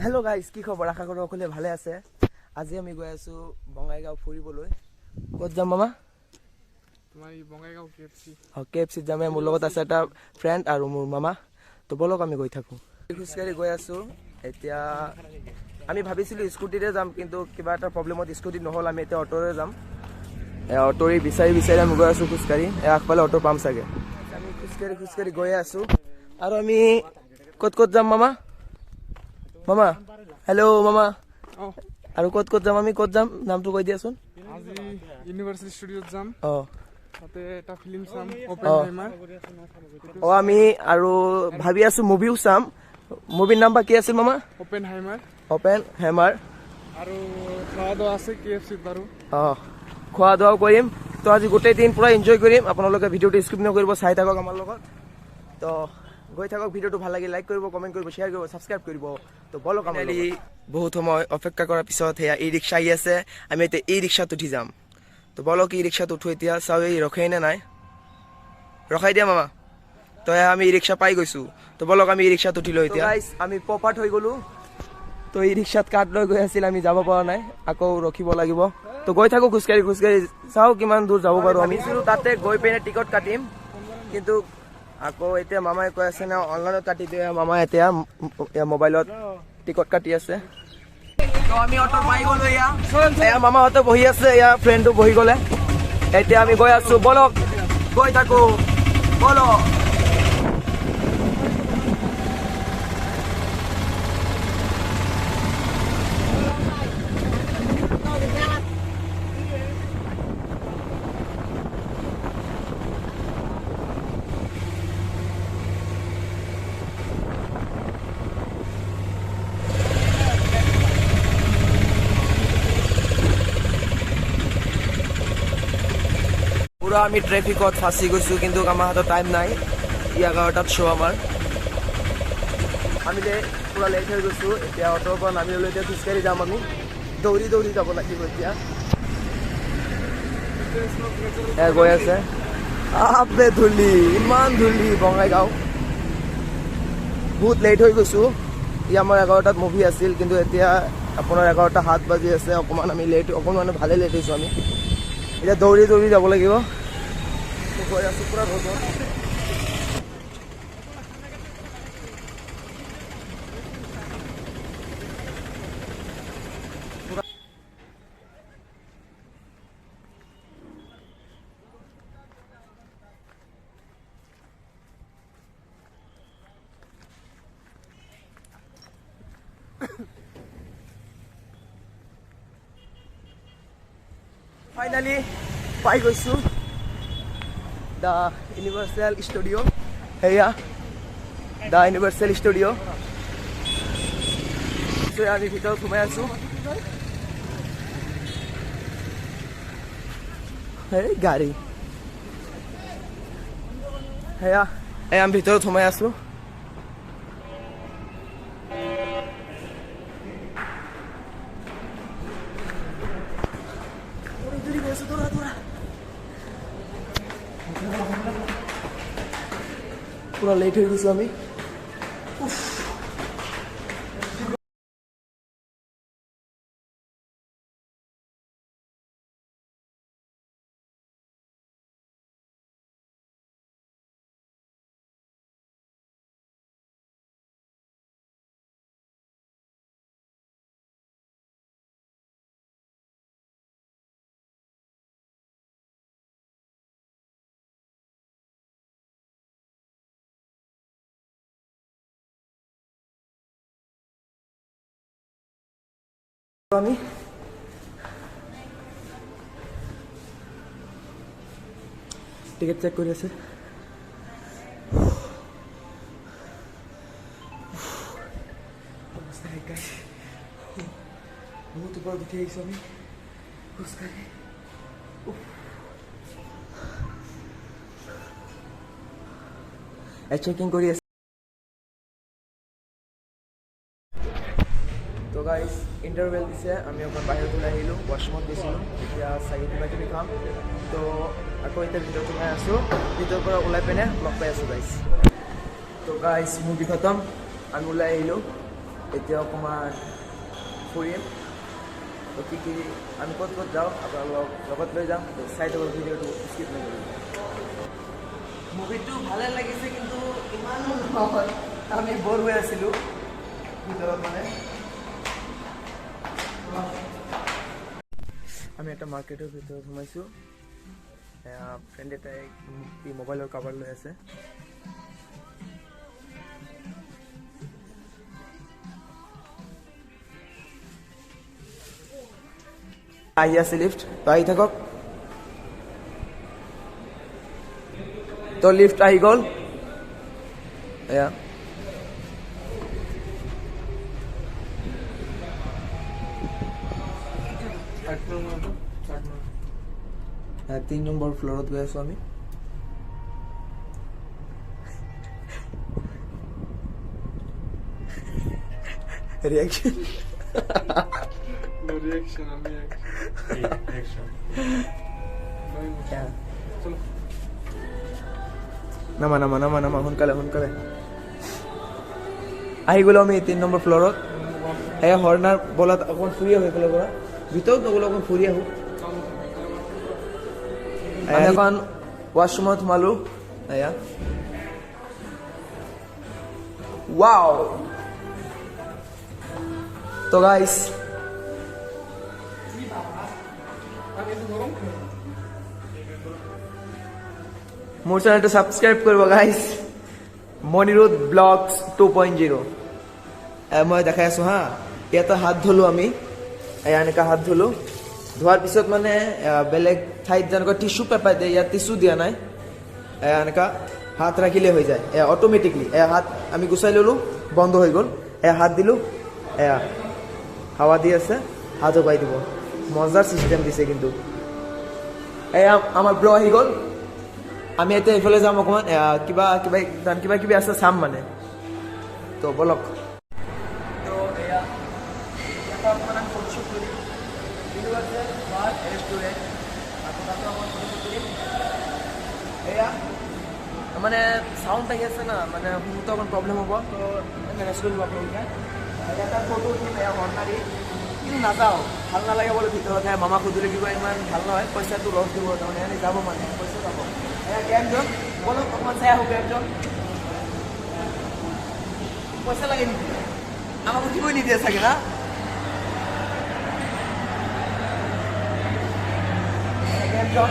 Hello guys, কি খবৰ? আশা কৰো সকলোৱে ভালে আছে। আজি আমি গৈ আছো বঙাইগাঁও ফুৰিবলৈ। ক'ত যাম মামা? তোমাৰ এই বঙাইগাঁও কেএফসি। কেএফসি যামে। মোৰ লগত আছে এটা ফ্ৰেণ্ড আৰু মোৰ মামা। তো বলক আমি গৈ থাকো। খোজকাঢ়ি গৈ আছো। এতিয়া আমি ভাবিছিলো স্কুটিৰে যাম, কিন্তু কিবা এটা প্ৰব্লেমত স্কুটি নহ'ল। আমি এতিয়া অটোৰে যাম। অটোৰে বিচাৰি আমি গৈ আছো খোজকাঢ়ি। আগফালে অটো পাম চাগে। আমি খোজকাঢ়ি গৈ আছো। আৰু আমি ক'ত যাম মামা? মামা হেল্ল' মামা। আৰু ক'ত যাম? আমি ক'ত যাম নামটো কৈ দিয়াচোন। আজি ইউনিভাৰ্চিটি ষ্টুডিঅ'ত যাম। তাতে এটা ফিল্ম চাম, আমি আৰু ভাবি আছো মুভিও চাম। মুভিৰ নাম বা কি আছিল মামা? Open hammer. আৰু খোৱা দোৱা আছে কেএফচিত বাৰু। খোৱা দোৱাও কৰিম। তো আজি গোটেই দিন পুৰা এনজয় কৰিম। আপোনালোকে ভিডিঅ'টো স্কিপ নকৰিব, চাই থাকক আমাৰ লগত। তো গৈ থাকক। ভিডিঅ'টো ভাল লাগে লাইক কৰিব, কমেণ্ট কৰিব, শ্বেয়াৰ কৰিব, ছাবস্ক্ৰাইব কৰিব। তো বলক। ফাইনেলি বহুত সময় অপেক্ষা কৰাৰ পিছত সেয়া ই ৰিক্সা আহি আছে। আমি এতিয়া ই ৰিক্সাত উঠি যাম। তো বলক ই ৰিক্সাত উঠো এতিয়া। চাওঁ এই ৰখাই নে নাই। ৰখাই দিয়া মামা। তো আমি ই ৰিক্সা পাই গৈছো। তো বলক আমি ই ৰিক্সাত উঠিলো এতিয়া। আমি পপাৰ্ট হৈ গ'লো। তো ই ৰিক্সাত কাৰ্ড লৈ গৈ আছিল, আমি যাব পৰা নাই, আকৌ ৰখিব লাগিব। তো গৈ থাকো খোজকাঢ়ি চাওঁ কিমান দূৰ যাব পাৰো। আমি তাতে গৈ পিনে টিকট কাটিম, কিন্তু আকৌ এতিয়া মামাই কৈ আছে না অনলাইনত কাটি দিয়ে। মামাই এতিয়া মোবাইলত টিকট কাটি আছে। তো আমি অটো পাই গ'লো। এয়া মামাহঁতে বহি আছে, এয়া ফ্ৰেণ্ডটো বহি গ'লে। এতিয়া আমি গৈ আছো। বলক গৈ থাকো, বলক। পুৰা আমি ট্ৰেফিকত ফাঁচি গৈছো, কিন্তু আমাৰ হাতত টাইম নাই। 11টাত শ্ব' আমাৰ। আমি পুৰা লেট হৈ গৈছো। এতিয়া অটোৰ পৰা নামি ল'লো। এতিয়া খোজকাঢ়ি যাম আমি। দৌৰি যাব লাগিব এতিয়া। গৈ আছে। আপে ধূলি, ইমান ধূলি বঙাইগাঁও। বহুত লেট হৈ গৈছো। আমাৰ 11টাত মুভি আছিল, কিন্তু এতিয়া আপোনাৰ 11:07 বাজি আছে। অকণমান আমি অকণমান ভালে লেট হৈছো আমি। এতিয়া দৌৰি যাব লাগিব। গৈ আছো পুৰা ৰ'দত। ফাইনেলি পাই গৈছো দ্য ইউনিভাৰ্চেল ষ্টুডিঅ'। সেয়া দ্য ইউনিভাৰ্চেল ষ্টুডিঅ'। আমি ভিতৰত সোমাই আছো। গাড়ী সেয়া আমি ভিতৰত সোমাই আছো। পুৰা লেট হৈ গৈছো আমি। আমি টিকেট চেক কৰি আছে। বহুত ওপৰত উঠি আহিছো আমি খোজকাঢ়ি। চেকিং কৰি আছে। তো গাইজ ইণ্টাৰভেল দিছে। আমি অকণ বাহিৰত ওলাই আহিলোঁ, ৱাছৰুমত গৈছিলোঁ। এতিয়া চাগে কিবাকিবি খাম। তো আকৌ এতিয়া ভিতৰত সোমাই আছোঁ। ভিতৰৰ পৰা ওলাই পিনে লগ পাই আছোঁ গাইজ। তো গাইজ মুভি খতম, আমি ওলাই আহিলোঁ। এতিয়া অকণমান ফুৰিম তো কি কি আমি ক'ত ক'ত যাওঁ আপোনালোকক লগত লৈ যাম তো চাই থাকক ভিডিঅ'টো স্কিপ নকৰিব মুভিটো ভালে লাগিছে কিন্তু ইমানো নহয় আমি বৰ হৈ আছিলোঁ ভিতৰত মানে আমি এটা মাৰ্কেটৰ ভিতৰত সোমাইছোঁ ফ্ৰেণ্ড এটাই মোবাইলৰ কাভাৰ লৈ আছে আহি আছে লিফ্ট তো আহি থাকক তো লিফ্ট আহি গ'ল এয়া হ্যাঁ 3 নম্বর ফ্লোরত গৈ আছো আমি reaction No reaction, only action. No emotion. চলো নামা সোনকালে আহি গ'লো আমি 3 নম্বৰ ফ্লোৰত এয়া হৰ্ণাৰ বলাত অকণমান ফুৰি আহোঁ এইফালৰ পৰা ভিতৰত নগ'লো অকণমান ফুৰি আহোঁ আমি এখন ৱাশ্বৰুমত সোমালোঁ এয়া ৱাও তো গাইছ মোৰ চেনেলটো ছাবস্ক্ৰাইব কৰিব গাইছ মনিৰুদ্ধ ব্লগছ 2.0 মই দেখাই আছোঁ হা ইয়াতে হাত ধুলোঁ আমি এনেকুৱা হাত ধুলোঁ ধোৱাৰ পিছত মানে বেলেগ ঠাইত যেনেকুৱা টিচু পেপাৰ দিয়ে ইয়াত টিচু দিয়া নাই এনেকুৱা হাত ৰাখিলে হৈ যায় অট'মেটিকলি হাত আমি গুচাই ল'লোঁ বন্ধ হৈ গ'ল হাত দিলোঁ হাৱা দি আছে হাত উপাই দিব মজাৰ চিষ্টেম দিছে কিন্তু আমাৰ ব্ৰ আহি গ'ল আমি এতিয়া এইফালে যাম অকণমান কিবা কিবি আছে চাম মানে তো বলক তো এয়া ইয়াত অকণমান আমি ফটোশ্বুট কৰিম কিন্তু আছে বাৰ ৰেষ্টুৰেণ্ট আকৌ তাতো অকণমান ফটোশ্বুট কৰিম এয়া মানে চাউণ্ড আহি আছে না মানে শুনোতে অকণ প্ৰব্লেম হ'ব তো মেনেজ কৰিব আপোনালোকে এটা ফটো উঠিম এয়া হৰ্ণাৰী কিন্তু নাযাওঁ ভাল নালাগে বোলে ভিতৰত মামা সুধিলে কিবা ইমান ভাল নহয় পইচাটো লছ দিব তাৰমানে এনেই যাব মানে পইচা যাব কেবজন বলক অকণমান চাই আহোঁ কেবজন পইচা লাগে নেকি আমাক উঠিবই নিদিয়ে চাগে না কেবজন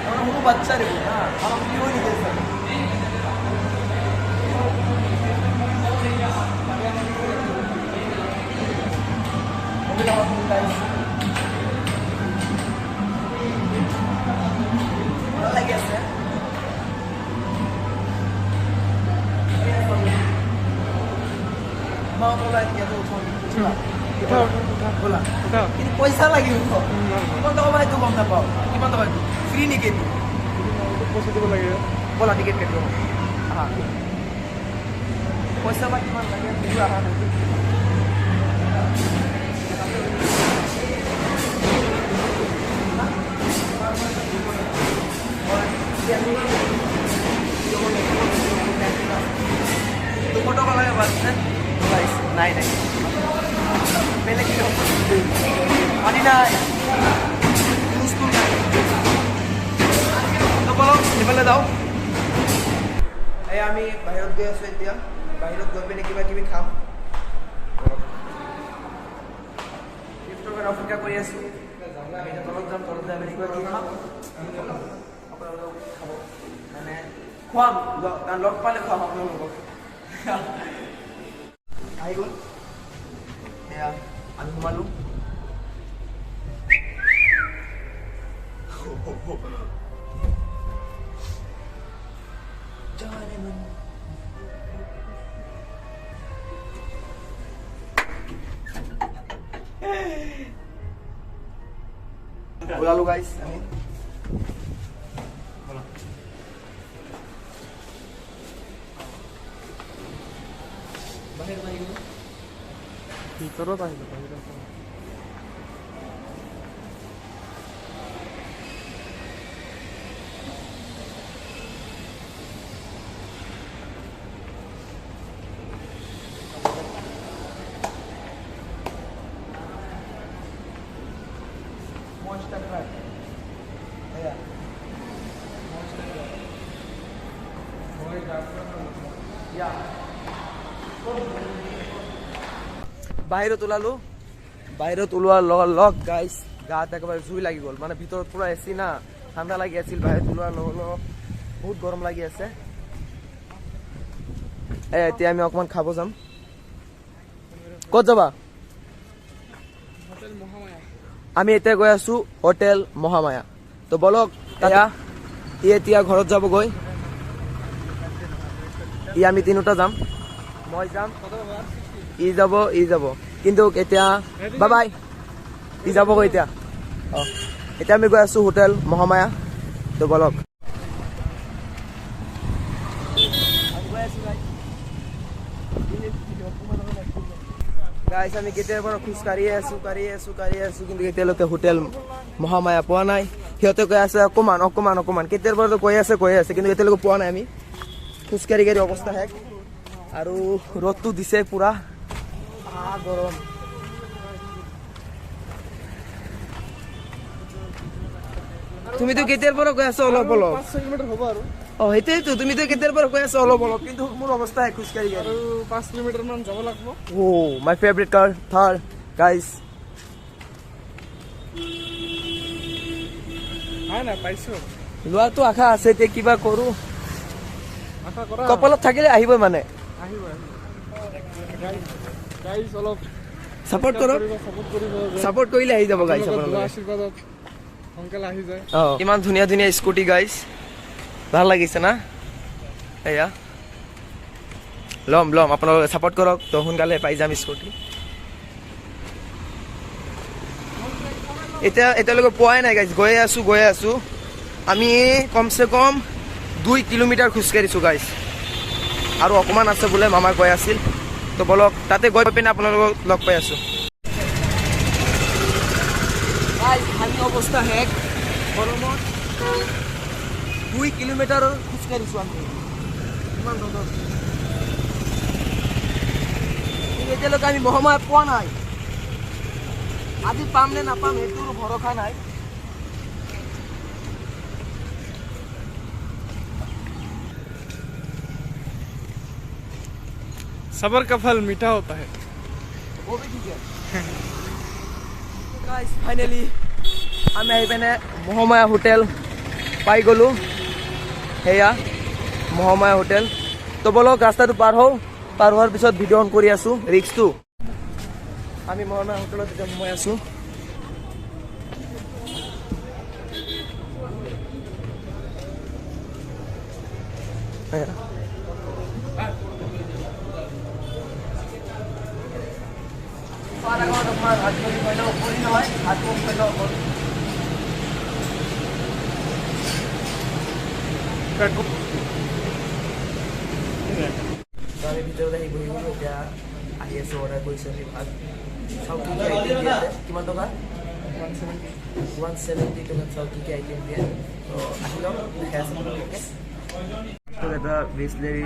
আমরা সৰু বাচ্চা দেখোন না আমাক উঠিবই নিদিয়ে চাগে লাগি আছে কিন্তু পইচা লাগিব কিমান টকা মানে এইটো গম নাপাওঁ কিমান টকা এইটো ফ্ৰী নেকি এইটো পইচা দিব লাগে ব'লা টিকেট কাটিব পইচা বা কিমান লাগে বিহু আহা দুশ টকা লাগে বাছ নাই বেলেগ পানী নাই ইউজফুল নাই বলক সেইফালে যাওঁ এই আমি বাহিৰত গৈ আছোঁ এতিয়া বাহিৰত গৈ পিনে কিবা কিবি খাম লিফ্টৰ কাৰণে অপেক্ষা কৰি আছোঁ তলত যাম তলত যাই পিনে কিবা কিবি খাম আপোনালোকক খাব মানে খুৱাম লগ পালে খুৱাম আপোনালোকক আহি গ'ল এয়া আমি সোমালোঁ ওলালো গাইছ আমি ভিতৰত আহিলো বাহিৰত বাহিৰত ওলালো, বাহিৰত ওলোৱাৰ লগ গাইছ গাত একেবাৰে জুই লাগি গ'ল। মানে ভিতৰত পুৰা এচি না, ঠাণ্ডা লাগি আছিল। বাহিৰত ওলোৱাৰ লগ বহুত গৰম লাগি আছে। এতিয়া আমি অকণমান খাব যাম। ক'ত যাবা? হোটেল মহামায়া। আমি এতিয়া গৈ আছো হোটেল মহামায়া। তো বলক এতিয়া ঘৰত যাবগৈ। আমি তিনিটা যাম, মই যাম, ই যাব কিন্তু এতিয়া বাই বাই, ই যাবগৈ এতিয়া। এতিয়া আমি গৈ আছো হোটেল মহামায়া। তো বলক গাইছ, আমি কেতিয়াৰ পৰা খোজকাঢ়িয়ে আছো কিন্তু এতিয়ালৈকে হোটেল মহামায়া পোৱা নাই। সিহঁতে কৈ আছে অকমান কেতিয়াৰ পৰা কৈ আছে কিন্তু এতিয়ালৈকে পোৱা নাই। আমি খোজকাঢ়ি অৱস্থা শেষ, আৰু ৰ'দটো দিছে পুৰা গৰম। তুমিতো কেতিয়াৰ পৰা কৈ আছো অলপ 5 কিলোমিটাৰ হ'ব আৰু সেইটোৱেইতো, তুমিতো কেতিয়াৰ পৰা কৈ আছো অলপ কিন্তু মোৰ অৱস্থা খোজকাঢ়ি আৰু 5 কিলোমিটাৰ মান যাব লাগিব। My favourite car Thar guys. নাই পাইছো, লোৱাটো আশা আছে, এতিয়া কিবা কৰো। আশা কৰা কপালত থাকিলে আহিবই, মানে আহিব। গাইজ অলপ চাপৰ্ট কৰক, চাপৰ্ট কৰিলে আহি যাব গাইজ। আশীৰ্বাদত সোনকালে আহি যায়। ইমান ধুনীয়া ধুনীয়া স্কুটি গাইজ, ভাল লাগিছে না? এয়া ল'ম আপোনালোকে চাপৰ্ট কৰক, তো সোনকালে পাই যাম স্কুটি। এতিয়ালৈকে পোৱাই নাই গাইজ, গৈ আছো। আমি কমচে কম 2 কিলোমিটাৰ খোজকাঢ়িছো গাইজ, আৰু অকণমান আছে বোলে, মামা গৈ আছিল। তো বলক তাতে গৈ পিনে আপোনালোকক লগ পাই আছো। আমি অৱস্থা শেষ, গৰমত 2 কিলোমিটাৰ খোজকাঢ়িছো আমি, ইমান ৰ'দত। এতিয়ালৈকে আমি মহামায়া পোৱা নাই। আজি পাম নে নাপাম সেইটোৰ ভৰসা নাই। सबर का फल मीठा होता है। वो भी ठीक है। गाइस फाइनली আমি আহি পিনে মহামায়া হোটেল পাই গ'লো। সেয়া মহামায়া হোটেল। তো বলক ৰাস্তাটো পাৰ হোৱাৰ পিছত ভিডিঅ' অন কৰি আছো, ৰিক্সটো। আমি মহামায়া হোটেলত এতিয়া সোমাই আছো। আমি ভিতৰত আহি বহি গ'লো। এতিয়া আহি আছো, অৰ্ডাৰ কৰিছো আমি ভাত। চাওঁ কি কি আইটেম দিয়ে, কিমান টকা? 170 টকাত চাওঁ কি কি আইটেম দিয়ে। তো আহি লওক, দেখাই আছো আপোনালোকে। এটা বিছলেৰী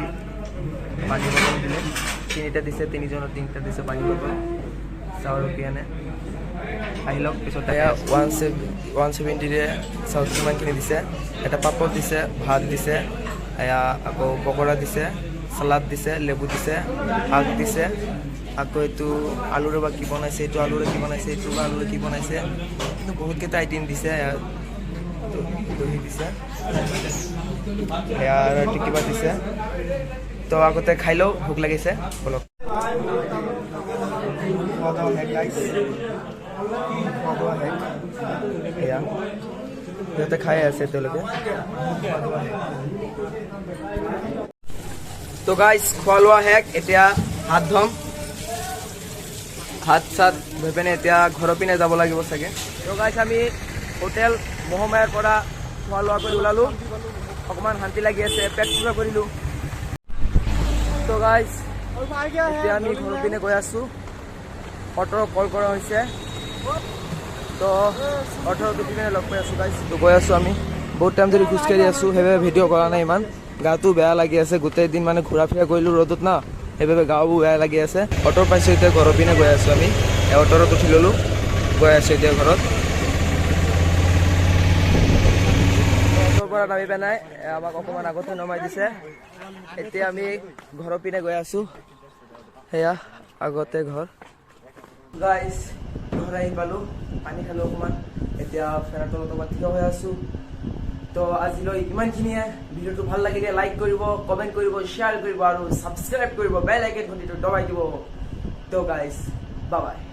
পানী বটল দিলে, 3টা দিছে, 3জনৰ 3টা দিছে পানী বটল। চাউল ৰুপিয়ানে আহি লওক পিছত। 170ৰে চাউল কিমানখিনি দিছে। এটা পাপৰ দিছে, ভাত দিছে, আকৌ পকৰা দিছে, চালাড দিছে, লেবু দিছে, শাক দিছে, আকৌ এইটো আলুৰে বা কি বনাইছে, এইটো আলুৰে কি বনাইছে, এইটো আলুৰে কি বনাইছে, কিন্তু বহুতকেইটা আইটেম দিছে। দহি দিছে, আৰু কিবা দিছে। তো আগতে খাই লওঁ, ভোক লাগিছে, বলক। সিহঁতে খাই আছে তেওঁলোকে। তো গাইজ খোৱা লোৱা শেষ, এতিয়া হাত ধুম। হাত চাত ধুই পিনে এতিয়া ঘৰৰ পিনে যাব লাগিব চাগে। তো গাইজ আমি হোটেল মহামায়াৰ পৰা খোৱা লোৱা কৰি ওলালো, অকণমান শান্তি লাগি আছে, পেট পূজা কৰিলো। তো গাইজ এতিয়া আমি ঘৰৰ পিনে গৈ আছো। অটো কল কৰা হৈছে, তো অটোত উঠি পিনে লগ পাই আছো গাইজ। তো গৈ আছো আমি, বহুত টাইম ধৰি খোজকাঢ়ি আছো, সেইবাবে ভিডিঅ' কৰা নাই ইমান। গাটো বেয়া লাগি আছে, গোটেই দিন মানে ঘূৰা ফুৰা কৰিলো ৰ'দত না, সেইবাবে গাও বেয়া লাগি আছে। অটো পাইছো, এতিয়া ঘৰৰ পিনে গৈ আছো আমি। অটোত উঠি ল'লো, গৈ আছো এতিয়া ঘৰত। অটোৰ পৰা নামি পেলাই আমাক অকণমান আগতে নমাই দিছে। এতিয়া আমি ঘৰৰ পিনে গৈ আছো। সেয়া আগতে ঘৰ গাইজ ঘৰ আহি পালোঁ পানী খালোঁ অকণমান এতিয়া ফেনৰ তলত অকণমান থিয় হৈ আছোঁ তো আজিলৈ ইমানখিনিয়ে ভিডিঅ'টো ভাল লাগিলে লাইক কৰিব কমেণ্ট কৰিব শ্বেয়াৰ কৰিব আৰু ছাবস্ক্ৰাইব কৰিব বেল আইকন ঘণ্টিটো দবাই দিব তো গাইজ বাই বাই